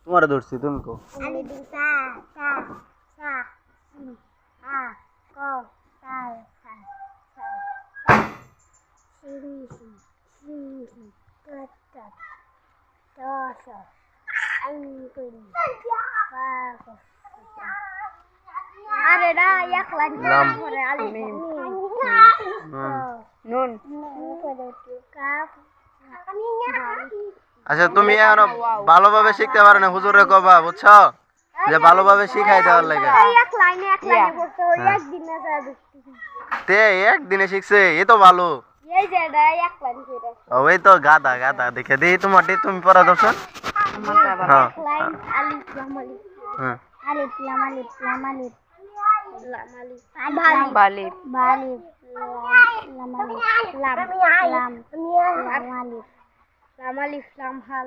তোমারে ধরছি তুমি কো alif sa sa sa sin a ko tal tal tal sin kat kat dosa angkun ba আরে না এক লাইন পরে আলিফ নুন নুন করে কাফ আচ্ছা তুমি এখনো ভালোভাবে শিখতে পারো না হুজুরে কবা বুঝছো যে ভালোভাবে শিখাই দেওয়ার লাগে এক লাইনে পড়তো একদিনে তে একদিনে শিখছে এ তো ভালো এই যে এটা এক লাইন করে ওই তো গাদা গাদা দেখে দিই তোমারটি তুমি পড়া দর্শন হ্যাঁ এক লাইন আলিফ লাম আলিফ হ্যাঁ আলিফ লাম আলিফ লাম আলিফ লাম আলিফ বালিফ বালিফ লাম আলিফ লাম লাম লাম আলিফ লাম আলিফ লাম হাল